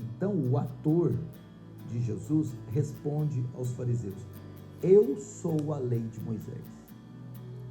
Então o ator de Jesus responde aos fariseus: eu sou a lei de Moisés.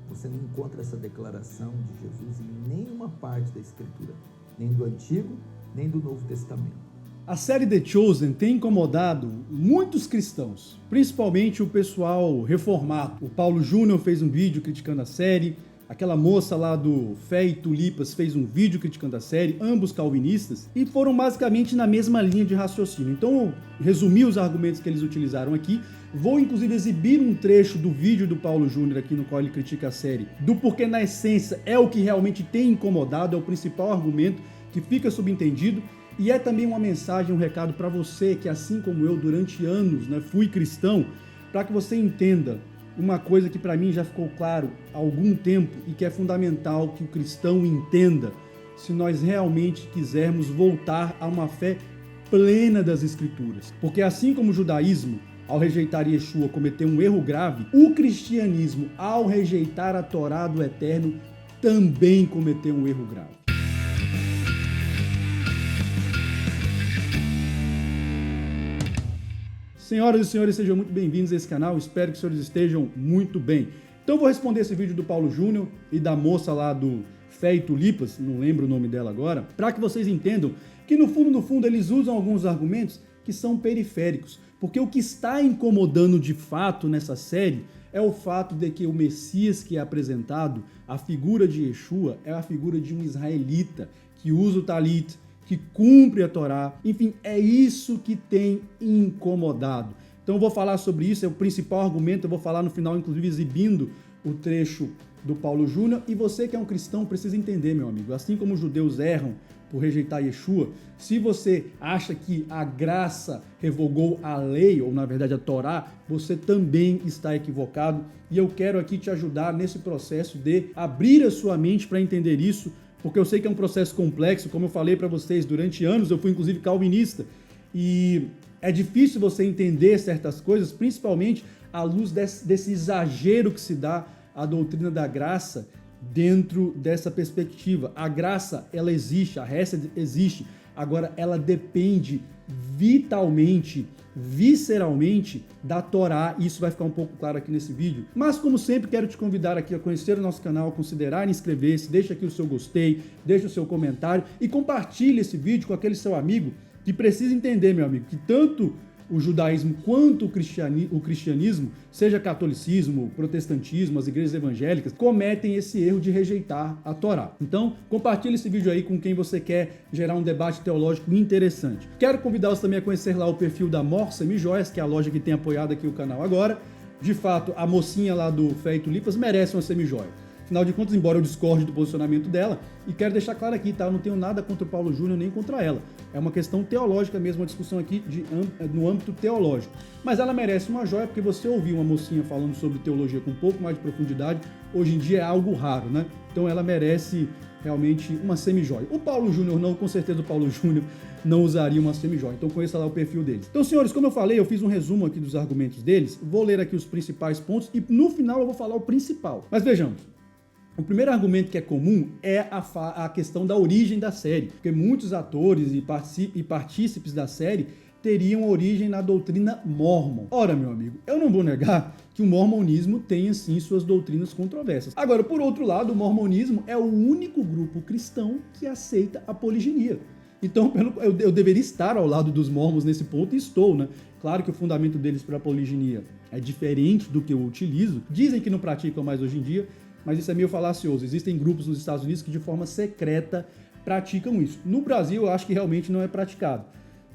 Você não encontra essa declaração de Jesus em nenhuma parte da Escritura, nem do Antigo, nem do Novo Testamento. A série The Chosen tem incomodado muitos cristãos, principalmente o pessoal reformado. O Paulo Júnior fez um vídeo criticando a série, aquela moça lá do Fé e Tulipas fez um vídeo criticando a série, ambos calvinistas, e foram basicamente na mesma linha de raciocínio. Então eu resumi os argumentos que eles utilizaram aqui, vou inclusive exibir um trecho do vídeo do Paulo Júnior aqui no qual ele critica a série, do porquê na essência é o que realmente tem incomodado, é o principal argumento que fica subentendido. E é também uma mensagem, um recado para você que, assim como eu, durante anos, fui cristão, para que você entenda uma coisa que para mim já ficou claro há algum tempo e que é fundamental que o cristão entenda se nós realmente quisermos voltar a uma fé plena das Escrituras. Porque assim como o judaísmo, ao rejeitar Yeshua, cometeu um erro grave, o cristianismo, ao rejeitar a Torá do Eterno, também cometeu um erro grave. Senhoras e senhores, sejam muito bem-vindos a esse canal, espero que os senhores estejam muito bem. Então eu vou responder esse vídeo do Paulo Júnior e da moça lá do Fé e Tulipas, não lembro o nome dela agora, para que vocês entendam que no fundo eles usam alguns argumentos que são periféricos, porque o que está incomodando de fato nessa série é o fato de que o Messias que é apresentado, a figura de Yeshua, é a figura de um israelita que usa o talit, que cumpre a Torá, enfim, é isso que tem incomodado. Então eu vou falar sobre isso, é o principal argumento, eu vou falar no final, inclusive exibindo o trecho do Paulo Júnior, e você que é um cristão precisa entender, meu amigo, assim como os judeus erram por rejeitar Yeshua, se você acha que a graça revogou a lei, ou na verdade a Torá, você também está equivocado, e eu quero aqui te ajudar nesse processo de abrir a sua mente para entender isso, porque eu sei que é um processo complexo, como eu falei para vocês, durante anos eu fui inclusive calvinista, e é difícil você entender certas coisas, principalmente à luz desse exagero que se dá à doutrina da graça dentro dessa perspectiva. A graça, ela existe, a Hesed existe, agora ela depende vitalmente, visceralmente da Torá, e isso vai ficar um pouco claro aqui nesse vídeo. Mas como sempre, quero te convidar aqui a conhecer o nosso canal, a considerar inscrever-se, deixa aqui o seu gostei, deixa o seu comentário e compartilhe esse vídeo com aquele seu amigo que precisa entender, meu amigo, que tanto o judaísmo quanto o cristianismo, seja catolicismo, protestantismo, as igrejas evangélicas, cometem esse erro de rejeitar a Torá. Então, compartilhe esse vídeo aí com quem você quer gerar um debate teológico interessante. Quero convidá-los também a conhecer lá o perfil da Mor Semijoias, que é a loja que tem apoiado aqui o canal agora. De fato, a mocinha lá do Fé e Tulipas merece uma semijoia. Afinal de contas, embora eu discorde do posicionamento dela, e quero deixar claro aqui, tá? Eu não tenho nada contra o Paulo Júnior nem contra ela. É uma questão teológica mesmo, uma discussão aqui no âmbito teológico. Mas ela merece uma joia, porque você ouvir uma mocinha falando sobre teologia com um pouco mais de profundidade, hoje em dia é algo raro, né? Então ela merece realmente uma semijoia. O Paulo Júnior não, com certeza o Paulo Júnior não usaria uma semijoia. Então conheça lá o perfil deles. Então, senhores, como eu falei, eu fiz um resumo aqui dos argumentos deles, vou ler aqui os principais pontos e no final eu vou falar o principal. Mas vejamos. O primeiro argumento que é comum é a questão da origem da série, porque muitos atores e partícipes da série teriam origem na doutrina mórmon. Ora, meu amigo, eu não vou negar que o mormonismo tem, sim, suas doutrinas controversas. Agora, por outro lado, o mormonismo é o único grupo cristão que aceita a poliginia. Então, eu deveria estar ao lado dos mormons nesse ponto, e estou, né? Claro que o fundamento deles para a poliginia é diferente do que eu utilizo. Dizem que não praticam mais hoje em dia, mas isso é meio falacioso. Existem grupos nos Estados Unidos que de forma secreta praticam isso. No Brasil, eu acho que realmente não é praticado.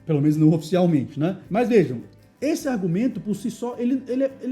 Pelo menos não oficialmente, né? Mas vejam, esse argumento por si só, ele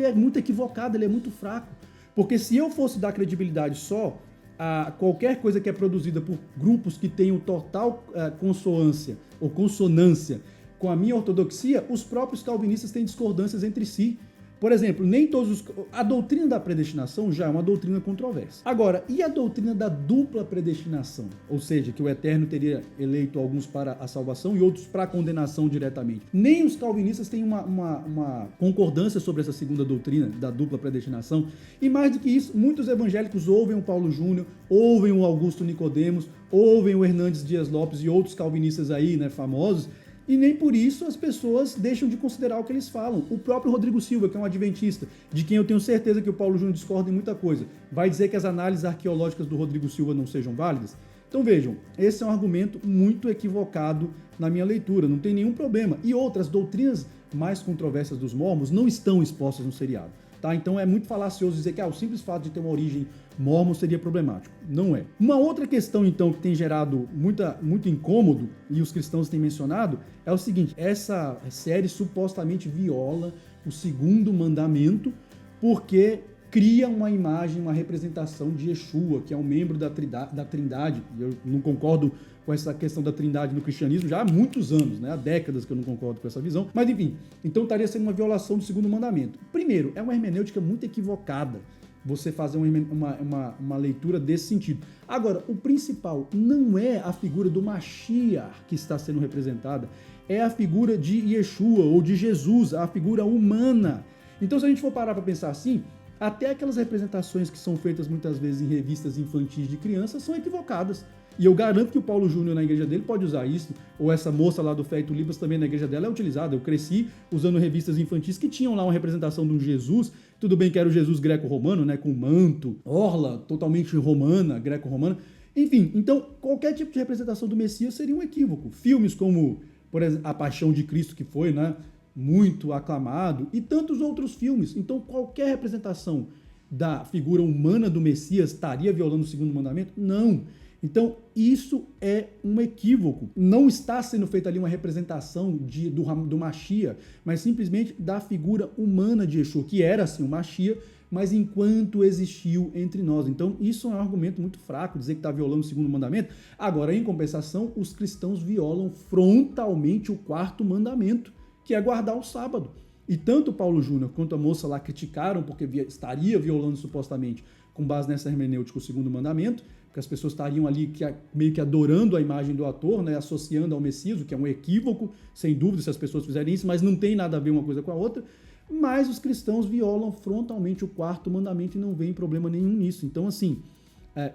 é muito equivocado, ele é muito fraco. Porque se eu fosse dar credibilidade só a qualquer coisa que é produzida por grupos que tenham total consonância ou consonância com a minha ortodoxia, os próprios calvinistas têm discordâncias entre si. Por exemplo, nem todos a doutrina da predestinação já é uma doutrina controversa. Agora, e a doutrina da dupla predestinação? Ou seja, que o Eterno teria eleito alguns para a salvação e outros para a condenação diretamente. Nem os calvinistas têm uma concordância sobre essa segunda doutrina da dupla predestinação. E mais do que isso, muitos evangélicos ouvem o Paulo Júnior, ouvem o Augusto Nicodemos, ouvem o Hernandes Dias Lopes e outros calvinistas aí, né, famosos, E nem por isso as pessoas deixam de considerar o que eles falam. O próprio Rodrigo Silva, que é um adventista, de quem eu tenho certeza que o Paulo Júnior discorda em muita coisa, vai dizer que as análises arqueológicas do Rodrigo Silva não sejam válidas? Então vejam, esse é um argumento muito equivocado na minha leitura, não tem nenhum problema. E outras doutrinas mais controversas dos mormons não estão expostas no seriado. Tá? Então é muito falacioso dizer que o simples fato de ter uma origem mormon seria problemático. Não é. Uma outra questão, então, que tem gerado muito incômodo, e os cristãos têm mencionado, é o seguinte: essa série supostamente viola o segundo mandamento, porque cria uma imagem, uma representação de Yeshua, que é um membro da Trindade. E eu não concordo com essa questão da Trindade no cristianismo já há muitos anos, né? Há décadas que eu não concordo com essa visão. Mas, enfim, então estaria sendo uma violação do segundo mandamento. Primeiro, é uma hermenêutica muito equivocada você fazer uma leitura desse sentido. Agora, o principal não é a figura do Mashiach que está sendo representada, é a figura de Yeshua ou de Jesus, a figura humana. Então, se a gente for parar para pensar assim, até aquelas representações que são feitas muitas vezes em revistas infantis de crianças são equivocadas. E eu garanto que o Paulo Júnior na igreja dele pode usar isso, ou essa moça lá do Feito Libras também na igreja dela é utilizada. Eu cresci usando revistas infantis que tinham lá uma representação de um Jesus, tudo bem que era o Jesus greco-romano, né, com manto, orla totalmente romana, greco-romana. Enfim, então qualquer tipo de representação do Messias seria um equívoco. Filmes como, por exemplo, A Paixão de Cristo, que foi, né, muito aclamado, e tantos outros filmes. Então qualquer representação da figura humana do Messias estaria violando o segundo mandamento? Não. Então, isso é um equívoco. Não está sendo feita ali uma representação do Mashiach, mas simplesmente da figura humana de Yeshua, que era assim o Mashiach, mas enquanto existiu entre nós. Então, isso é um argumento muito fraco, dizer que está violando o segundo mandamento. Agora, em compensação, os cristãos violam frontalmente o quarto mandamento, que é guardar o sábado. E tanto Paulo Júnior quanto a moça lá criticaram porque estaria violando supostamente, com base nessa hermenêutica, o segundo mandamento, porque as pessoas estariam ali meio que adorando a imagem do ator, né, associando ao Messias, o que é um equívoco, sem dúvida, se as pessoas fizerem isso, mas não tem nada a ver uma coisa com a outra. Mas os cristãos violam frontalmente o quarto mandamento e não vem problema nenhum nisso. Então, assim,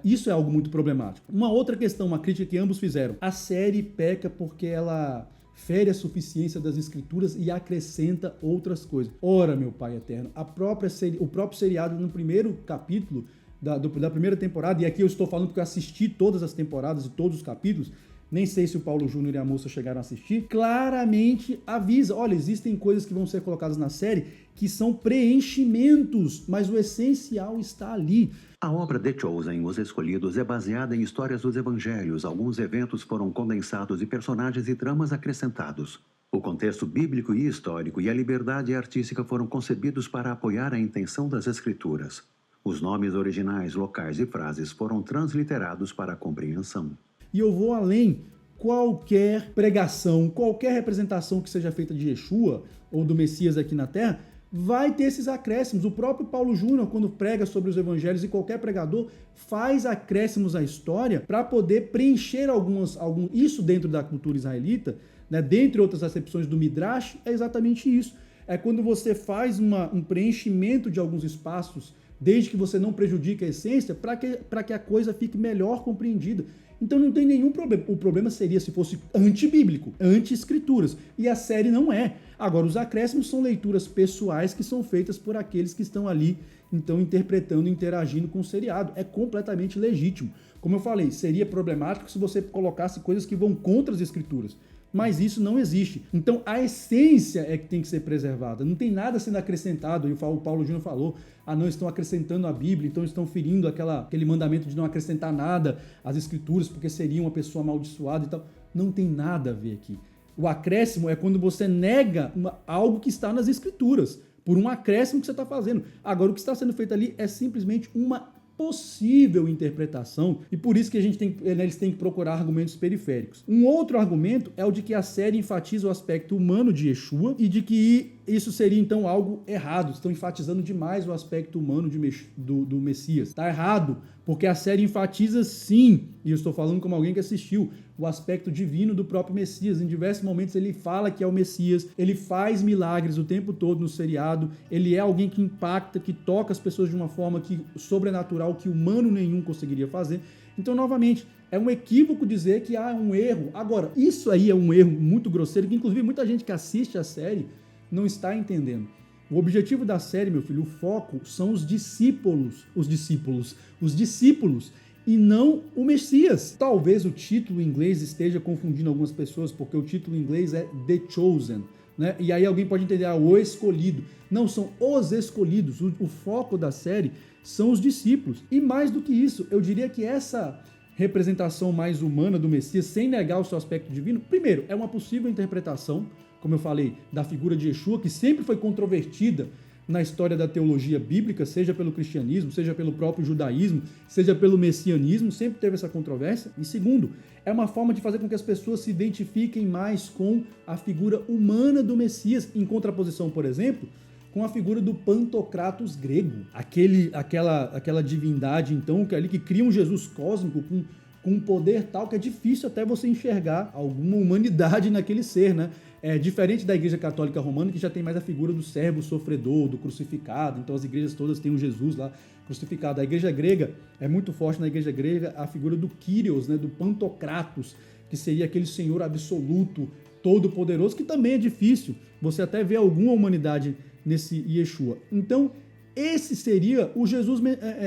isso é algo muito problemático. Uma outra questão, uma crítica que ambos fizeram: a série peca porque ela fere a suficiência das escrituras e acrescenta outras coisas. Ora, meu Pai eterno, o próprio seriado no primeiro capítulo da primeira temporada, e aqui eu estou falando porque eu assisti todas as temporadas e todos os capítulos, nem sei se o Paulo Júnior e a moça chegaram a assistir, claramente avisa: olha, existem coisas que vão ser colocadas na série que são preenchimentos, mas o essencial está ali. A obra The Chosen, Os Escolhidos, é baseada em histórias dos evangelhos. Alguns eventos foram condensados e personagens e tramas acrescentados. O contexto bíblico e histórico e a liberdade artística foram concebidos para apoiar a intenção das escrituras. Os nomes originais, locais e frases foram transliterados para a compreensão. E eu vou além: qualquer pregação, qualquer representação que seja feita de Yeshua ou do Messias aqui na Terra, vai ter esses acréscimos. O próprio Paulo Júnior, quando prega sobre os evangelhos, e qualquer pregador faz acréscimos à história para poder preencher isso dentro da cultura israelita, né? Dentre outras acepções do Midrash, é exatamente isso. É quando você faz um preenchimento de alguns espaços, desde que você não prejudique a essência, para que a coisa fique melhor compreendida. Então não tem nenhum problema. O problema seria se fosse antibíblico, anti-escrituras. E a série não é. Agora, os acréscimos são leituras pessoais que são feitas por aqueles que estão ali, então, interpretando, interagindo com o seriado. É completamente legítimo. Como eu falei, seria problemático se você colocasse coisas que vão contra as escrituras. Mas isso não existe. Então a essência é que tem que ser preservada. Não tem nada sendo acrescentado. E o Paulo Júnior falou: não estão acrescentando a Bíblia, então estão ferindo aquele mandamento de não acrescentar nada às escrituras, porque seria uma pessoa amaldiçoada e tal. Não tem nada a ver aqui. O acréscimo é quando você nega algo que está nas escrituras, por um acréscimo que você está fazendo. Agora, o que está sendo feito ali é simplesmente uma possível interpretação, e por isso que eles têm que procurar argumentos periféricos. Um outro argumento é o de que a série enfatiza o aspecto humano de Yeshua e de que isso seria então algo errado. Estão enfatizando demais o aspecto humano do Messias. Está errado, porque a série enfatiza sim, e eu estou falando como alguém que assistiu, o aspecto divino do próprio Messias. Em diversos momentos ele fala que é o Messias, ele faz milagres o tempo todo no seriado, ele é alguém que impacta, que toca as pessoas de uma forma que sobrenatural, que humano nenhum conseguiria fazer. Então, novamente, é um equívoco dizer que há um erro. Agora, isso aí é um erro muito grosseiro, que inclusive muita gente que assiste a série não está entendendo. O objetivo da série, meu filho, o foco são os discípulos, e não o Messias. Talvez o título em inglês esteja confundindo algumas pessoas, porque o título em inglês é The Chosen, né? E aí alguém pode entender, o escolhido. Não, são os escolhidos. O foco da série são os discípulos. E mais do que isso, eu diria que essa representação mais humana do Messias, sem negar o seu aspecto divino, primeiro, é uma possível interpretação, como eu falei, da figura de Yeshua, que sempre foi controvertida na história da teologia bíblica, seja pelo cristianismo, seja pelo próprio judaísmo, seja pelo messianismo, sempre teve essa controvérsia. E segundo, é uma forma de fazer com que as pessoas se identifiquem mais com a figura humana do Messias, em contraposição, por exemplo, com a figura do Pantocrator grego, aquela divindade, então, que cria um Jesus cósmico com um poder tal que é difícil até você enxergar alguma humanidade naquele ser, né? É diferente da Igreja Católica Romana, que já tem mais a figura do servo sofredor, do crucificado. Então as igrejas todas têm um Jesus lá crucificado. A Igreja Grega é muito forte, na Igreja Grega, a figura do Kyrios, né, do Pantocrator, que seria aquele Senhor absoluto, todo-poderoso, que também é difícil você até ver alguma humanidade nesse Yeshua. Então, esse seria o Jesus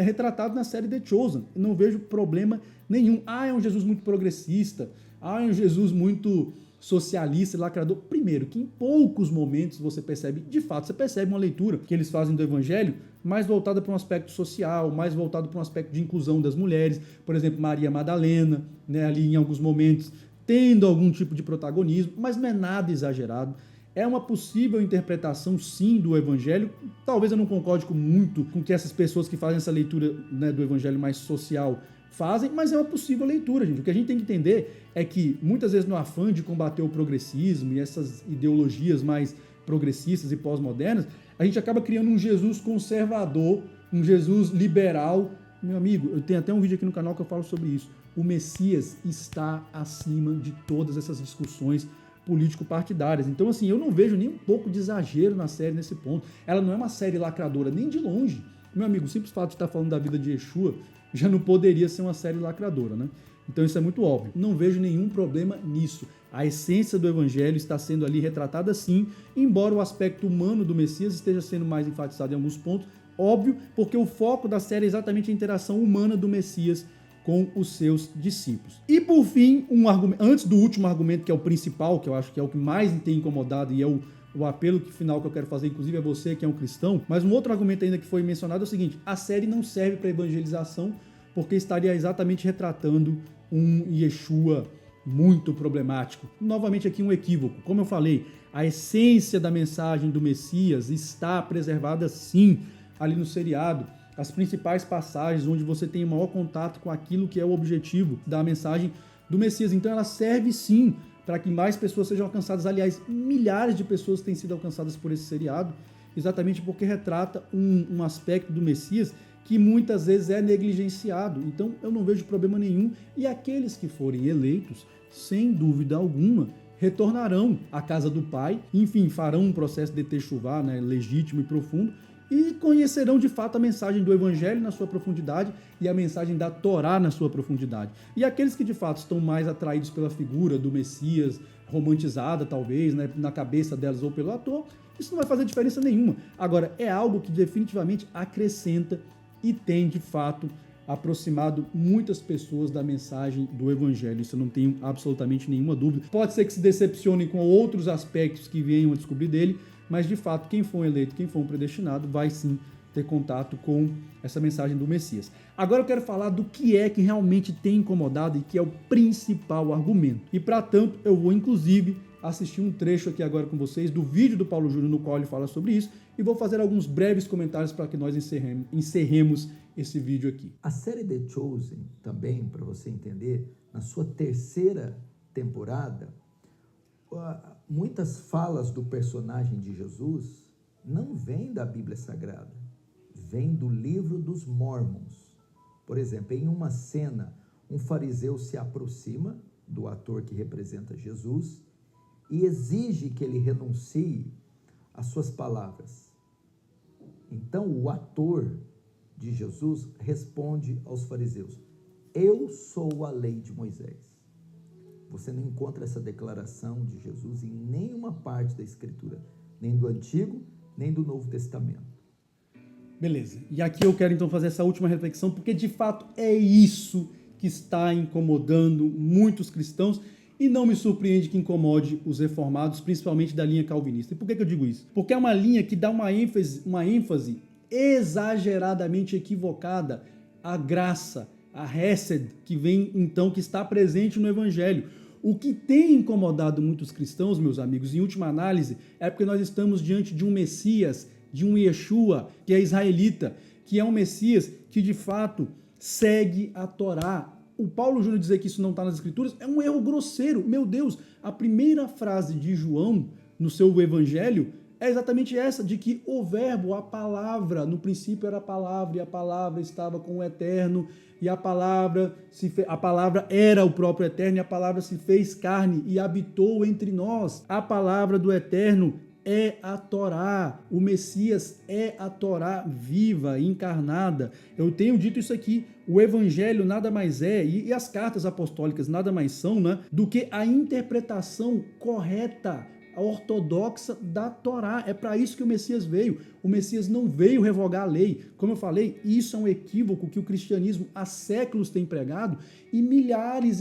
retratado na série The Chosen. Eu não vejo problema nenhum. É um Jesus muito progressista. É um Jesus muito socialista e lacrador. Primeiro, que em poucos momentos você percebe, de fato, você percebe uma leitura que eles fazem do Evangelho mais voltada para um aspecto social, mais voltado para um aspecto de inclusão das mulheres. Por exemplo, Maria Madalena, né, ali em alguns momentos, tendo algum tipo de protagonismo, mas não é nada exagerado. É uma possível interpretação, sim, do Evangelho. Talvez eu não concorde muito com que essas pessoas que fazem essa leitura, né, do Evangelho mais social fazem, mas é uma possível leitura, gente. O que a gente tem que entender é que, muitas vezes, no afã de combater o progressismo e essas ideologias mais progressistas e pós-modernas, a gente acaba criando um Jesus conservador, um Jesus liberal. Meu amigo, eu tenho até um vídeo aqui no canal que eu falo sobre isso. O Messias está acima de todas essas discussões político-partidárias. Então, assim, eu não vejo nem um pouco de exagero na série nesse ponto. Ela não é uma série lacradora, nem de longe. Meu amigo, o simples fato de estar falando da vida de Yeshua já não poderia ser uma série lacradora, né? Então isso é muito óbvio. Não vejo nenhum problema nisso. A essência do Evangelho está sendo ali retratada sim, embora o aspecto humano do Messias esteja sendo mais enfatizado em alguns pontos, óbvio, porque o foco da série é exatamente a interação humana do Messias com os seus discípulos. E por fim, um argumento, antes do último argumento, que é o principal, que eu acho que é o que mais tem incomodado e é o apelo final que eu quero fazer, inclusive, a você que é um cristão, mas um outro argumento ainda que foi mencionado é o seguinte: a série não serve para evangelização, porque estaria exatamente retratando um Yeshua muito problemático. Novamente aqui um equívoco. Como eu falei, a essência da mensagem do Messias está preservada sim ali no seriado. As principais passagens onde você tem o maior contato com aquilo que é o objetivo da mensagem do Messias. Então ela serve sim para que mais pessoas sejam alcançadas. Aliás, milhares de pessoas têm sido alcançadas por esse seriado, exatamente porque retrata um aspecto do Messias que muitas vezes é negligenciado. Então eu não vejo problema nenhum. E aqueles que forem eleitos, sem dúvida alguma, retornarão à casa do Pai, enfim, farão um processo de techuvá, né, legítimo e profundo, e conhecerão de fato a mensagem do Evangelho na sua profundidade e a mensagem da Torá na sua profundidade. E aqueles que de fato estão mais atraídos pela figura do Messias, romantizada talvez, né, na cabeça delas ou pelo ator, isso não vai fazer diferença nenhuma. Agora, é algo que definitivamente acrescenta e tem de fato aproximado muitas pessoas da mensagem do Evangelho. Isso eu não tenho absolutamente nenhuma dúvida. Pode ser que se decepcionem com outros aspectos que venham a descobrir dele, mas de fato, quem for eleito, quem for um predestinado, vai sim ter contato com essa mensagem do Messias. Agora eu quero falar do que é que realmente tem incomodado e que é o principal argumento. E para tanto, eu vou inclusive assistir um trecho aqui agora com vocês do vídeo do Paulo Júnior, no qual ele fala sobre isso, e vou fazer alguns breves comentários para que nós encerremos esse vídeo aqui. A série The Chosen, também, para você entender, na sua terceira temporada, muitas falas do personagem de Jesus não vêm da Bíblia Sagrada, vêm do livro dos Mormons. Por exemplo, em uma cena, um fariseu se aproxima do ator que representa Jesus e exige que ele renuncie às suas palavras. Então, o ator de Jesus responde aos fariseus: eu sou a lei de Moisés. Você não encontra essa declaração de Jesus em nenhuma parte da Escritura, nem do Antigo, nem do Novo Testamento. Beleza. E aqui eu quero então fazer essa última reflexão, porque de fato é isso que está incomodando muitos cristãos e não me surpreende que incomode os reformados, principalmente da linha calvinista. E por que eu digo isso? Porque é uma linha que dá uma ênfase exageradamente equivocada à graça, a Hesed, que vem então, que está presente no Evangelho. O que tem incomodado muitos cristãos, meus amigos, em última análise, é porque nós estamos diante de um Messias, de um Yeshua, que é israelita, que é um Messias que de fato segue a Torá. O Paulo Júnior dizer que isso não está nas Escrituras é um erro grosseiro. Meu Deus, a primeira frase de João no seu Evangelho é exatamente essa, de que o verbo, a palavra, no princípio era a palavra, e a palavra estava com o Eterno, e a palavra era o próprio Eterno, e a palavra se fez carne e habitou entre nós. A palavra do Eterno é a Torá, o Messias é a Torá viva, encarnada. Eu tenho dito isso aqui, o Evangelho nada mais é, e as cartas apostólicas nada mais são, né, do que a interpretação correta, a ortodoxa da Torá. É para isso que o Messias veio. O Messias não veio revogar a lei. Como eu falei, isso é um equívoco que o cristianismo há séculos tem pregado e milhares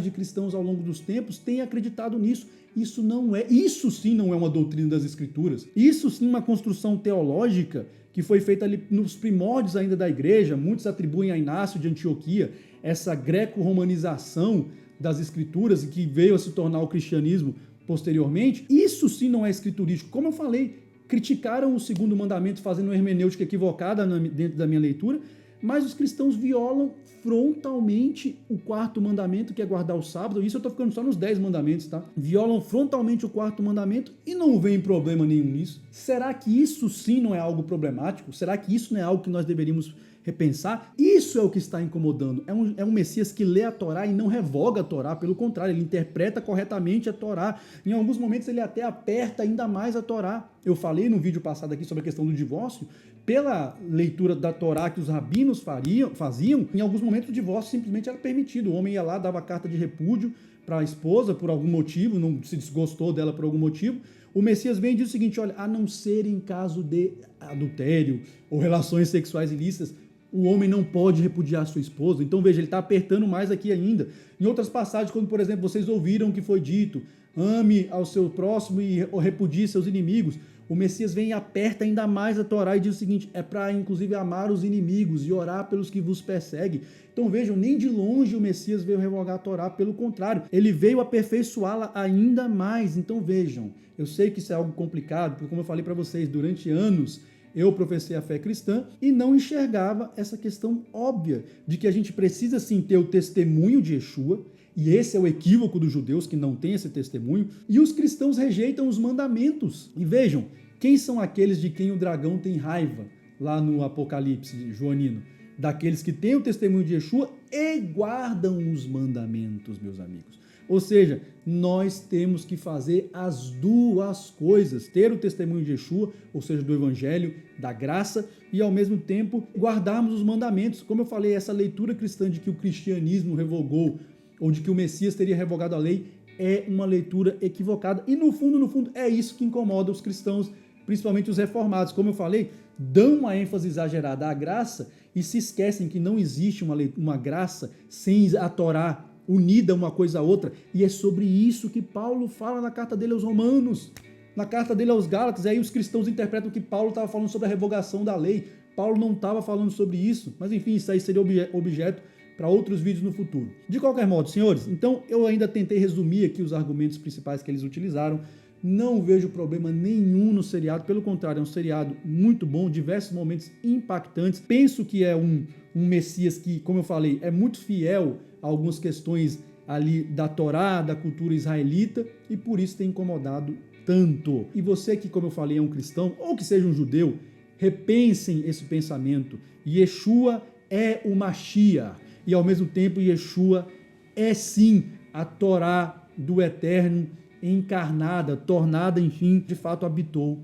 de cristãos ao longo dos tempos têm acreditado nisso. Isso sim não é uma doutrina das Escrituras. Isso sim é uma construção teológica que foi feita ali nos primórdios ainda da igreja. Muitos atribuem a Inácio de Antioquia essa greco-romanização das Escrituras e que veio a se tornar o cristianismo posteriormente. Isso sim não é escriturístico. Como eu falei, criticaram o segundo mandamento fazendo uma hermenêutica equivocada dentro da minha leitura, mas os cristãos violam frontalmente o quarto mandamento, que é guardar o sábado. Isso eu estou ficando só nos 10 mandamentos, tá? Violam frontalmente o quarto mandamento e não vem problema nenhum nisso. Será que isso sim não é algo problemático? Será que isso não é algo que nós deveríamos repensar? Isso é o que está incomodando. É um Messias que lê a Torá e não revoga a Torá, pelo contrário, ele interpreta corretamente a Torá. Em alguns momentos ele até aperta ainda mais a Torá. Eu falei no vídeo passado aqui sobre a questão do divórcio. Pela leitura da Torá que os rabinos faziam, em alguns momentos o divórcio simplesmente era permitido. O homem ia lá, dava carta de repúdio para a esposa por algum motivo, não se desgostou dela por algum motivo. O Messias vem e diz o seguinte: olha, a não ser em caso de adultério ou relações sexuais ilícitas, o homem não pode repudiar sua esposa. Então veja, ele está apertando mais aqui ainda. Em outras passagens, quando por exemplo vocês ouviram o que foi dito, ame ao seu próximo e repudie seus inimigos, o Messias vem e aperta ainda mais a Torá e diz o seguinte: é para inclusive amar os inimigos e orar pelos que vos perseguem. Então vejam, nem de longe o Messias veio revogar a Torá, pelo contrário, ele veio aperfeiçoá-la ainda mais. Então vejam, eu sei que isso é algo complicado, porque como eu falei para vocês, durante anos eu professei a fé cristã e não enxergava essa questão óbvia de que a gente precisa sim ter o testemunho de Yeshua, e esse é o equívoco dos judeus que não tem esse testemunho, e os cristãos rejeitam os mandamentos. E vejam, quem são aqueles de quem o dragão tem raiva lá no Apocalipse joanino? Daqueles que têm o testemunho de Yeshua e guardam os mandamentos, meus amigos. Ou seja, nós temos que fazer as duas coisas, ter o testemunho de Yeshua, ou seja, do Evangelho, da graça, e ao mesmo tempo guardarmos os mandamentos. Como eu falei, essa leitura cristã de que o cristianismo revogou, ou de que o Messias teria revogado a lei, é uma leitura equivocada. E no fundo, é isso que incomoda os cristãos, principalmente os reformados. Como eu falei, dão uma ênfase exagerada à graça e se esquecem que não existe uma graça sem a Torá unida uma coisa a outra, e é sobre isso que Paulo fala na carta dele aos Romanos, na carta dele aos Gálatas. E aí os cristãos interpretam que Paulo estava falando sobre a revogação da lei. Paulo não estava falando sobre isso, mas enfim, isso aí seria objeto para outros vídeos no futuro. De qualquer modo, senhores, então eu ainda tentei resumir aqui os argumentos principais que eles utilizaram. Não vejo problema nenhum no seriado, pelo contrário, é um seriado muito bom, diversos momentos impactantes. Penso que é um Messias que, como eu falei, é muito fiel a algumas questões ali da Torá, da cultura israelita, e por isso tem incomodado tanto. E você que, como eu falei, é um cristão, ou que seja um judeu, repensem esse pensamento. Yeshua é o Mashiach. E ao mesmo tempo, Yeshua é sim a Torá do Eterno encarnada, tornada, enfim, de fato habitou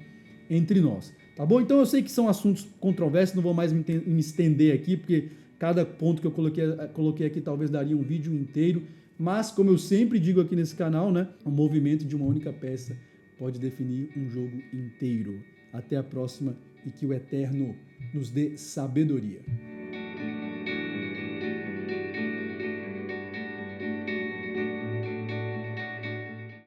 entre nós. Tá bom? Então eu sei que são assuntos controversos, não vou mais me estender aqui, porque cada ponto que eu coloquei aqui talvez daria um vídeo inteiro, mas como eu sempre digo aqui nesse canal, né, o movimento de uma única peça pode definir um jogo inteiro. Até a próxima e que o Eterno nos dê sabedoria.